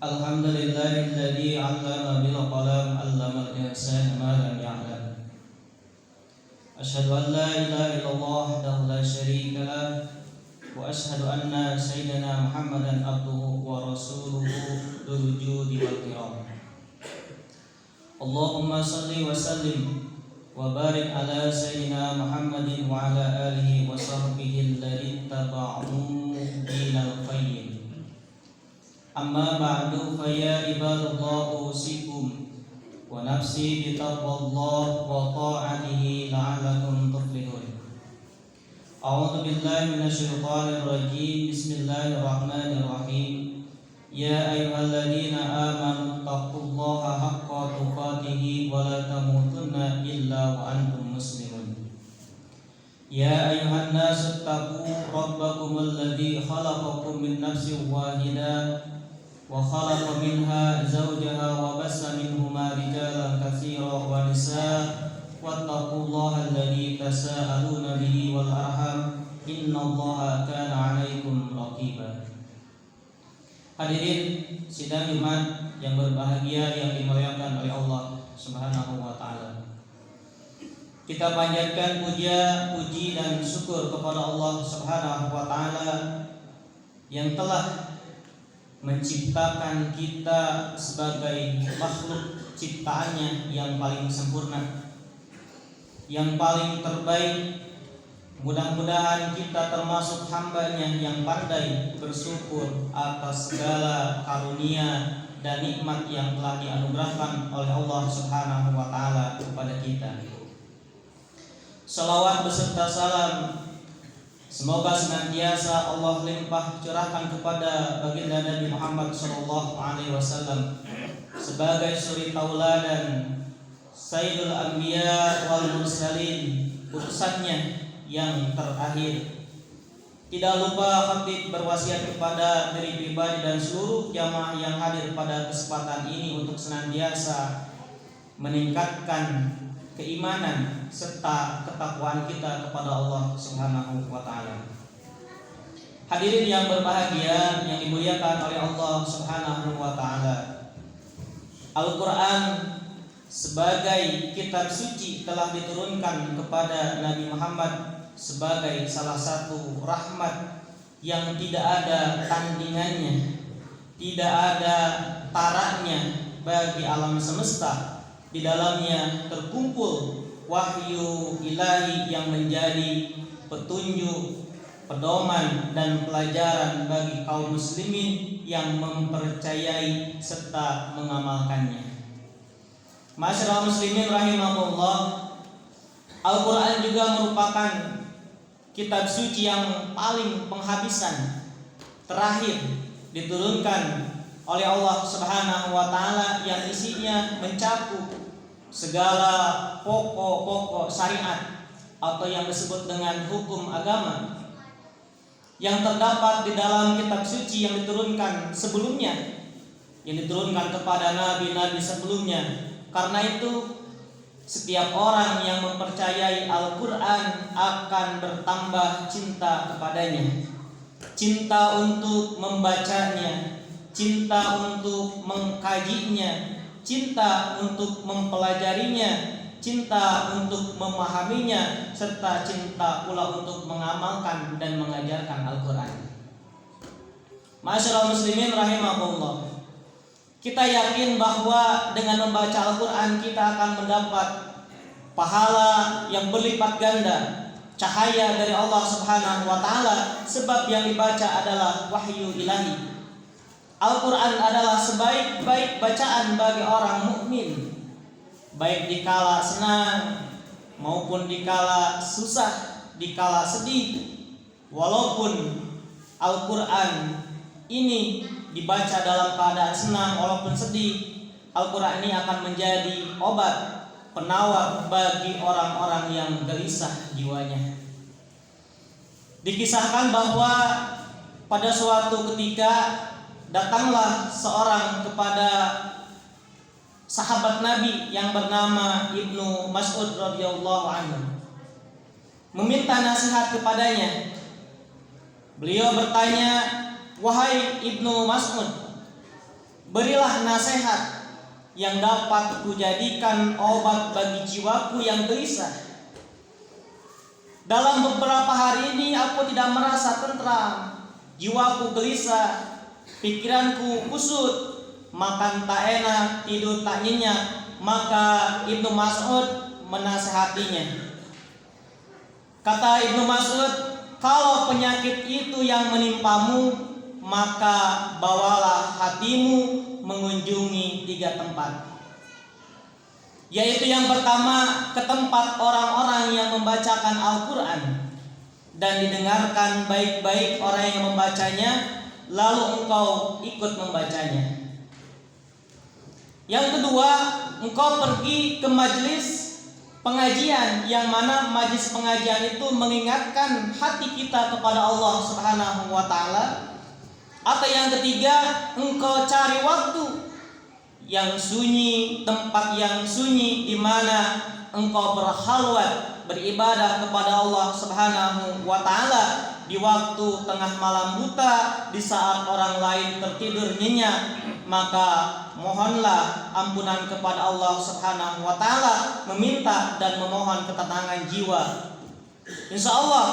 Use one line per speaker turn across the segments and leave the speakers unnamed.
Alhamdulillahilladzi 'allama bil qalam 'allamal insana ma lam ya'lam. Asyhadu an la ilaha illallah wahdahu la syarika lah wa asyhadu anna sayyidina Muhammadan abduhu wa rasuluhu dzul judi wal kiram. Allahumma shalli wa sallim wa barik ala sayyidina Muhammadin wa ala alihi wa sahbihi alladzi taba'u dinal qayyim. Amma ba'du fa ya ibadallah usikum wa nafsi bi taqwallah wa ta'atihi la'allakum tuflihun. A'udzu billahi minasy syaithanir rajim. Bismillahirrahmanirrahim. Ya ayyuhalladzina amanu taqullaha haqqa tuqatih wa la tamutunna illa wa antum muslimun. Ya ayyuhan nasu taqu rabbakumul ladzi khalaqakum min nafsin wahidah wa khalaqa minha zawjaha wa bassa minhuma rijalan katsiran wa nisaa wattaqullaha alladzi tasaaluna bihi wal arham innallaha kana 'alaikum raqiba. Hadirin sidang Jumat yang berbahagia yang dimuliakan oleh Allah Subhanahu wa taala. Kita panjatkan puji dan syukur kepada Allah Subhanahu wa taala yang telah menciptakan kita sebagai makhluk ciptaannya yang paling sempurna, yang paling terbaik. Mudah-mudahan kita termasuk hamba-Nya yang pandai bersyukur atas segala karunia dan nikmat yang telah dianugerahkan oleh Allah Subhanahu wa taala kepada kita. Salawat beserta salam semoga senantiasa Allah limpah curahkan kepada baginda Nabi Muhammad sallallahu alaihi wasallam sebagai suri tauladan, sayyidul anbiya wal mursalin, utusannya yang terakhir. Tidak lupa khatib berwasiat kepada diri pribadi dan seluruh jamaah yang hadir pada kesempatan ini untuk senantiasa meningkatkan keimanan serta ketakwaan kita kepada Allah Subhanahu wa taala. Hadirin yang berbahagia yang dimuliakan oleh Allah Subhanahu wa taala. Al-Qur'an sebagai kitab suci telah diturunkan kepada Nabi Muhammad sebagai salah satu rahmat yang tidak ada tandingannya, tidak ada taraknya bagi alam semesta. Di dalamnya terkumpul wahyu ilahi yang menjadi petunjuk, pedoman dan pelajaran bagi kaum muslimin yang mempercayai serta mengamalkannya. Masyaallah muslimin rahimahullah, Al-Quran juga merupakan kitab suci yang paling penghabisan, terakhir diturunkan oleh Allah Subhanahu wa taala, yang isinya mencakup segala pokok-pokok syariat atau yang disebut dengan hukum agama yang terdapat di dalam kitab suci yang diturunkan sebelumnya, yang diturunkan kepada nabi-nabi sebelumnya. Karena itu setiap orang yang mempercayai Al-Quran akan bertambah cinta kepadanya, cinta untuk membacanya, cinta untuk mengkajinya, cinta untuk mempelajarinya, cinta untuk memahaminya, serta cinta pula untuk mengamalkan dan mengajarkan Al-Quran. Masyaallah muslimin rahimahullah, kita yakin bahwa dengan membaca Al-Quran kita akan mendapat pahala yang berlipat ganda, cahaya dari Allah Subhanahu wa taala, sebab yang dibaca adalah wahyu ilahi. Al-Quran adalah sebaik-baik bacaan bagi orang mukmin, baik dikala senang maupun dikala susah, dikala sedih. Walaupun Al-Quran ini dibaca dalam keadaan senang walaupun sedih, Al-Quran ini akan menjadi obat penawar bagi orang-orang yang gelisah jiwanya. Dikisahkan bahwa pada suatu ketika datanglah seorang kepada sahabat Nabi yang bernama Ibnu Mas'ud radhiyallahu anhu, meminta nasihat kepadanya. Beliau bertanya, "Wahai Ibnu Mas'ud, Berilah nasihat yang dapat kujadikan obat bagi jiwaku yang gelisah. Dalam beberapa hari ini aku tidak merasa tentram, jiwaku gelisah, pikiranku kusut, makan tak enak, tidur tak nyenyak. Maka Ibnu Mas'ud menasihatinya. Kata Ibnu Mas'ud, kalau penyakit itu yang menimpamu, maka bawalah hatimu mengunjungi 3 tempat. Yaitu yang pertama, ke tempat orang-orang yang membacakan Al-Quran dan didengarkan baik-baik orang yang membacanya, lalu engkau ikut membacanya. Yang kedua, engkau pergi ke majelis pengajian, yang mana majelis pengajian itu mengingatkan hati kita kepada Allah Subhanahu wa taala. Atau yang ketiga, engkau cari waktu yang sunyi, tempat yang sunyi di mana engkau berhalwat, beribadah kepada Allah Subhanahu wa taala di waktu tengah malam buta, di saat orang lain tertidur nyenyak. Maka mohonlah ampunan kepada Allah Subhanahu wa taala, meminta dan memohon ketenangan jiwa. Insya Allah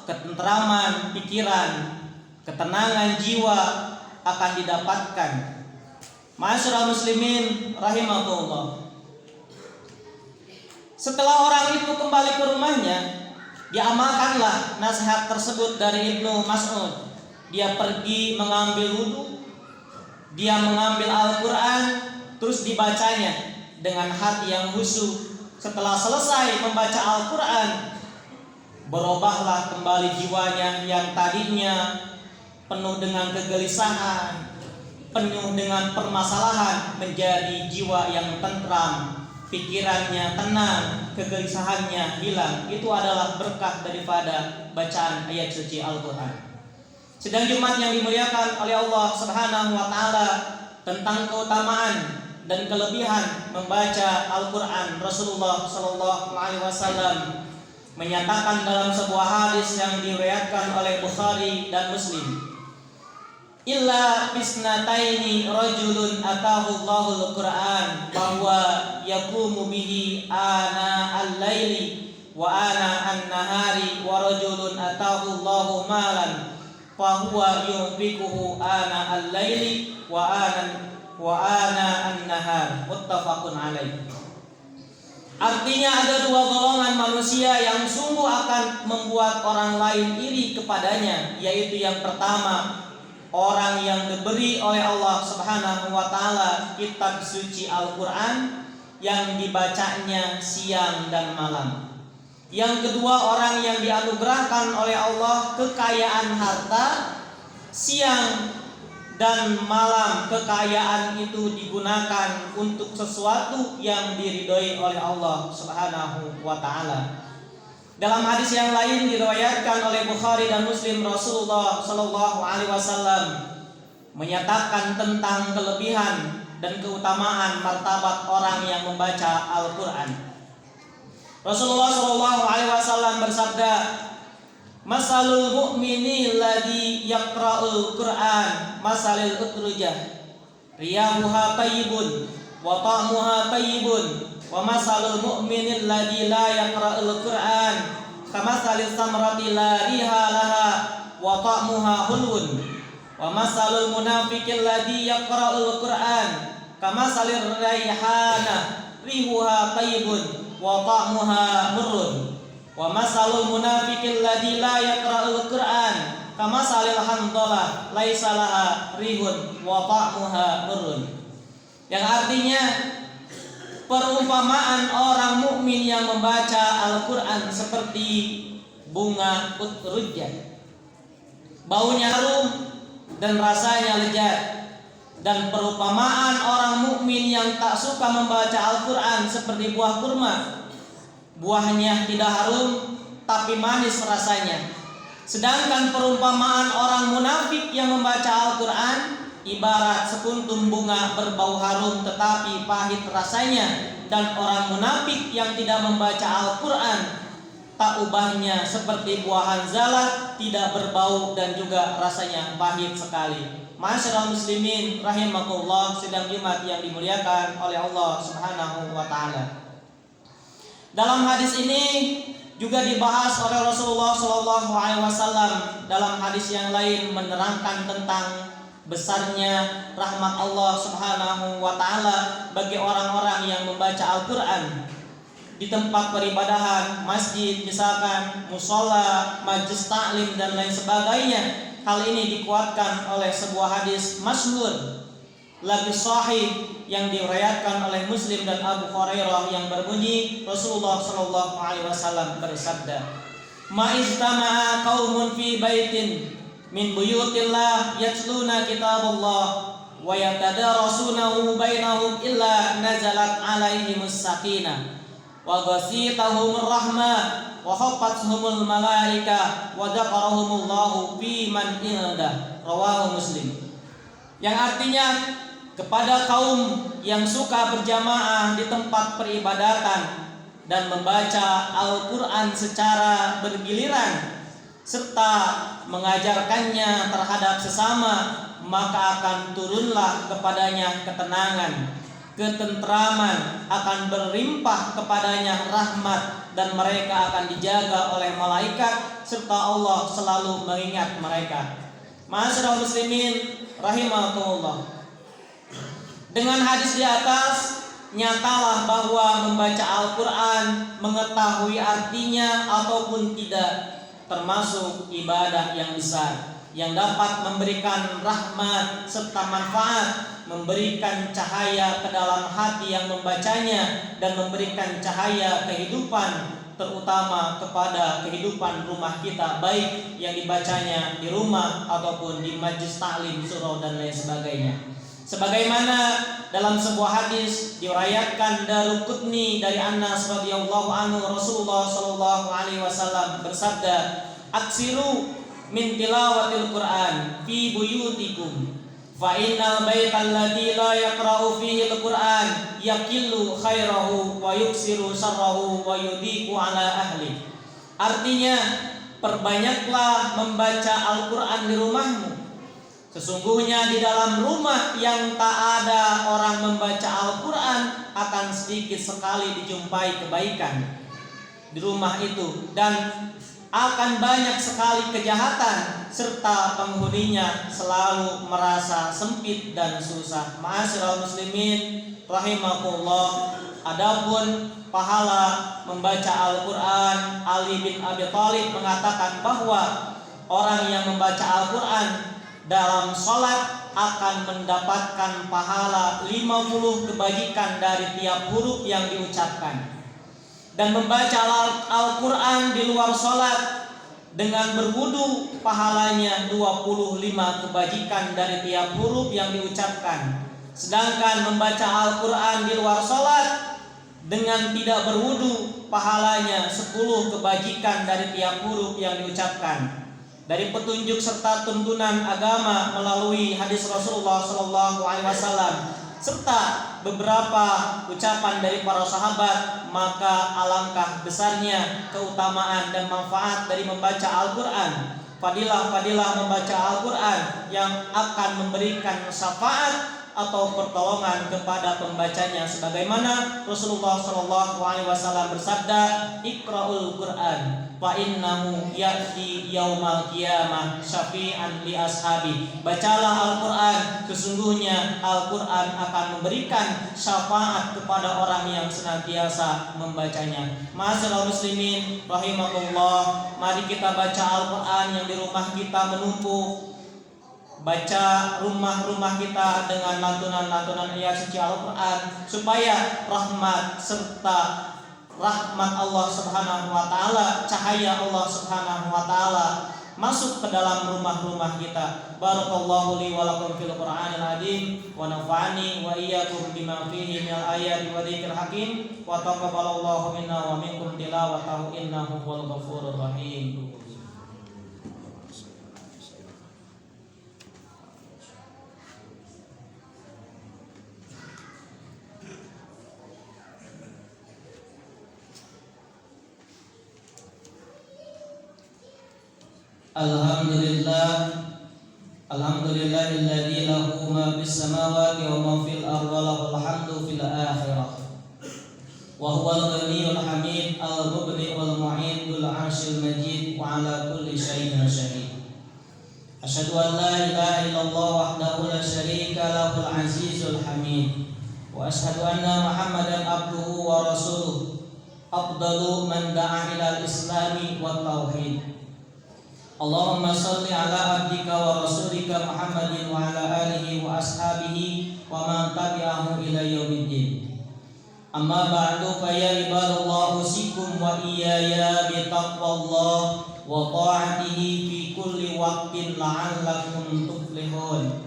ketentraman pikiran, ketenangan jiwa akan didapatkan. Ma'asyiral muslimin rahimakumullah. Setelah orang itu kembali ke rumahnya, diamalkanlah nasihat tersebut dari Ibnu Mas'ud. Dia pergi mengambil wudu, dia mengambil Al-Quran, terus dibacanya dengan hati yang khusyuk. Setelah selesai membaca Al-Quran, berubahlah kembali jiwanya yang tadinya penuh dengan kegelisahan, penuh dengan permasalahan, menjadi jiwa yang tentram, pikirannya tenang, kegelisahannya hilang. Itu adalah berkah daripada bacaan ayat suci Al-Quran. Sidang Jumat yang dimuliakan oleh Allah Subhanahu wa taala, tentang keutamaan dan kelebihan membaca Al-Quran, Rasulullah sallallahu alaihi wasallam menyatakan dalam sebuah hadis yang diriwayatkan oleh Bukhari dan Muslim, illa bisnataini rajulun atahu Allahul Quran bahwa yaqumu bihi ana al-laili wa ana an-nahari wa rajulun atahu Allahu malan fahuwa yunfiquhu ana al-laili wa ana an-nahar. Muttafaqun alaih. Artinya ada 2 golongan manusia yang sungguh akan membuat orang lain iri kepadanya, yaitu yang pertama, orang yang diberi oleh Allah Subhanahu wa taala kitab suci Al-Quran yang dibacanya siang dan malam. Yang kedua, orang yang dianugerahkan oleh Allah kekayaan harta, siang dan malam kekayaan itu digunakan untuk sesuatu yang diridhoi oleh Allah Subhanahu wa taala. Dalam hadis yang lain diriwayatkan oleh Bukhari dan Muslim, Rasulullah sallallahu alaihi wasallam menyatakan tentang kelebihan dan keutamaan martabat orang yang membaca Al-Quran. Rasulullah sallallahu alaihi wasallam bersabda, "Masalul mu'mini alladzi yaqra'ul Qur'an masalil utrujah, riyahuha tayyibun wa ta'muha tayyibun. Wa masalul mu'minil ladzi la yaqra'ul Qur'an kamasalil samrati la riha laha wa ta'muha hulwun. Wa masalul munafiqil ladzi yaqra'ul Qur'an kamasalir raihana rihuha tayyibun wa ta'muha murrun. Wa masalul munafiqil ladzi la yaqra'ul Qur'an kamasalil handalah laisa laha rihun wa ta'muha murrun." Yang artinya, perumpamaan orang mukmin yang membaca Al-Quran seperti bunga utrujah, baunya harum dan rasanya lezat. Dan perumpamaan orang mukmin yang tak suka membaca Al-Quran seperti buah kurma, buahnya tidak harum tapi manis rasanya. Sedangkan perumpamaan orang munafik yang membaca Al-Quran ibarat sekuntum bunga berbau harum tetapi pahit rasanya. Dan orang munafik yang tidak membaca Al-Quran tak ubahnya seperti buah hanzalah, tidak berbau dan juga rasanya pahit sekali. Ma'asyiral muslimin rahimakumullah, sidang Jumat yang dimuliakan oleh Allah Subhanahu wa taala. Dalam hadis ini juga dibahas oleh Rasulullah Shallallahu alaihi wasallam dalam hadis yang lain, menerangkan tentang besarnya rahmat Allah Subhanahu wa taala bagi orang-orang yang membaca Al-Qur'an di tempat peribadahan, masjid misalkan, musola, majelis taklim dan lain sebagainya. Hal ini dikuatkan oleh sebuah hadis masyhur lagi sahih yang diriwayatkan oleh Muslim dan Abu Hurairah yang berbunyi, Rasulullah sallallahu alaihi wasallam bersabda, "Ma ijtama'a qaumun fi baitin min buyutillah yatluna kitaballah wa yatadarasunahu bainahum illa nazalat alaihimus sakinah wa ghasiyatuhumur rahmah wa khafathumul malaika wa dzakarahumullahu fi man indah." Rawahu Muslim. Yang artinya, kepada kaum yang suka berjamaah di tempat peribadatan dan membaca Al-Quran secara bergiliran serta mengajarkannya terhadap sesama, maka akan turunlah kepadanya ketenangan, ketentraman, akan berlimpah kepadanya rahmat, dan mereka akan dijaga oleh malaikat serta Allah selalu mengingat mereka. Ma'asyiral muslimin rahimakumullah. Dengan hadis di atas, nyatalah bahwa membaca Al-Quran, mengetahui artinya ataupun tidak, termasuk ibadah yang besar yang dapat memberikan rahmat serta manfaat, memberikan cahaya ke dalam hati yang membacanya, dan memberikan cahaya kehidupan, terutama kepada kehidupan rumah kita, baik yang dibacanya di rumah ataupun di majelis taklim, surau dan lain sebagainya. Sebagaimana dalam sebuah hadis diriwayatkan Daruqutni dari Anas radhiyallahu anhu, Rasulullah sallallahu alaihi wasallam bersabda, "Aksiru min tilawatil Qur'an fi buyutikum, fa innal baital ladzi la yaqra'u fihi al-Qur'an yaqillu khairahu wa yuksiru syarrahu wa yudiku ala ahli." Artinya, perbanyaklah membaca Al-Qur'an di rumahmu. Sesungguhnya di dalam rumah yang tak ada orang membaca Al-Quran, akan sedikit sekali dijumpai kebaikan di rumah itu, dan akan banyak sekali kejahatan, serta penghuninya selalu merasa sempit dan susah. Ma'asyiral muslimin rahimakumullah. Adapun pahala membaca Al-Quran, Ali bin Abi Thalib mengatakan bahwa orang yang membaca Al-Quran dalam sholat akan mendapatkan pahala 50 kebajikan dari tiap huruf yang diucapkan. Dan membaca Al-Quran di luar sholat dengan berwudu, pahalanya 25 kebajikan dari tiap huruf yang diucapkan. Sedangkan membaca Al-Quran di luar sholat dengan tidak berwudu, pahalanya 10 kebajikan dari tiap huruf yang diucapkan. Dari petunjuk serta tuntunan agama melalui hadis Rasulullah Sallallahu Alaihi Wasallam serta beberapa ucapan dari para sahabat, maka alangkah besarnya keutamaan dan manfaat dari membaca Al-Quran. Fadilah membaca Al-Quran yang akan memberikan syafaat atau pertolongan kepada pembacanya, sebagaimana Rasulullah Shallallahu Alaihi Wasallam bersabda, "Iqra'ul Quran, fa innahu ya'ti yaumal qiyamah syafi'an li ashabi." Bacalah Al-Quran, sesungguhnya Al-Quran akan memberikan syafaat kepada orang yang senantiasa membacanya. Ma'asyiral muslimin rahimakumullah, mari kita baca Al-Quran yang di rumah kita menumpuk. Baca rumah-rumah kita dengan lantunan-lantunan ayat suci Al-Quran, supaya rahmat serta rahmat Allah Subhanahu wa taala, cahaya Allah Subhanahu wa taala masuk ke dalam rumah-rumah kita. Barakallahu li wa lakum fil Qur'anil azim wa nafa'ani wa iyyakum bima fihi minal ayati wa dzikril hakim wa taqabbalallahu minna wa minkum tilawatahu innahu huwal ghafurur rahim. Alhamdulillahilladzi lahu ma fis samawati wa ma fil ardi wa lahul hamdu fil akhirah. Wa huwal ghaniyyul hamid al-mubdi wal mu'id dzul 'arsyil majid wa 'ala kulli syai'in syahid. Asyhadu an la ilaha illallah wahdahu la syarika lahul 'azizul hamid. Wa asyhadu anna Muhammadan abduhu wa rasuluh. Afdalu man da'a ilal islami wat tauhid. Allahumma shalli ala abdika wa rasulika Muhammadin wa ala alihi wa ashabihi wa man tabi'ahu ila yaumiddin. Amma ba'du fa ya ibadallah usikum wa iyaya bi taqwallah wa ta'atihi fi kulli waqtin la'allakum tuflihun.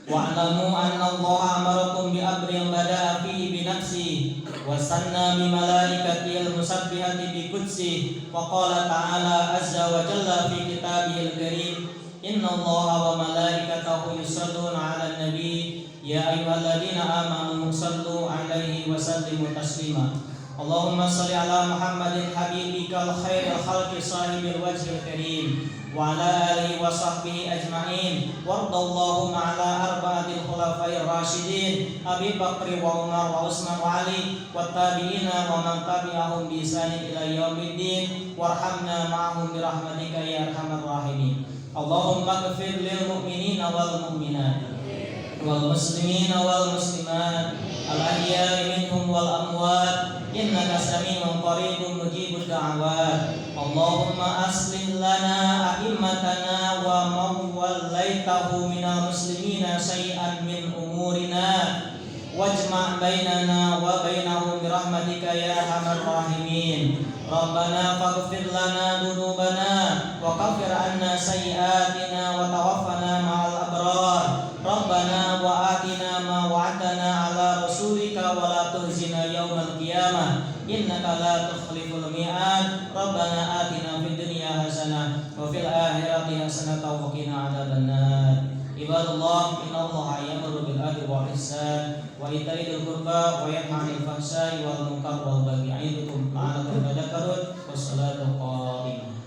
Wa'lamu anna Allah amarakum bi amrin bada'a fihi bi nafsihi wa sanna bi malaikatihi al-musabbihati bi qudsihi wa qala ta'ala azza wa jalla fi kitabihil karim inna Allaha wa malaikatahu yusalluna 'alan nabi ya ayyuhalladzina amanu sallu 'alaihi wa sallimu taslima. Allahumma shalli ala Muhammadin habibikal khairil khalqi sahibil wajhil karim wa ala alihi wa sahbihi ajma'in wardallahu ala arba'atil khulafa'ir rasyidin Abi Bakr wa Umar wa Utsman wa Ali wa tabi'ina wa man tabi'ahum bi ihsan ila yaumiddin warhamna ma'ahum bi rahmatika ya arhamar rahimin. Allahumma ighfir lil mu'minina wal mu'minat wal muslimina wal muslimat al ahya'i minhum wal amwat innaka sami'un qaribun mujibud da'awat. Allahumma aslih lana a'immatana wa man wallaitahu minal muslimina syai'an min umurina wajma' bainana wa bainahum birahmatika ya arhamar rahimin. Rabbana faghfir lana dzunubana wa kaffir 'anna sayyi'atina wa tawaffana ma'al abrar. Rabbana wa atina ma wa'adtana 'ala rasulika wa la tukhzina yaumal qiyamah innaka la tukhliful mi'ad. Rabbana atina fid dunya hasanah wa fil akhirati hasanah wa qina adzabannar. Ibadallah innallaha ya'muru bil 'adli wal ihsan wa ita'i dzil qurba wa yanha 'anil fahsya'i wal munkar wal baghi ya'idukum la'allakum tadhakkarun. Wassalatu qa'imah.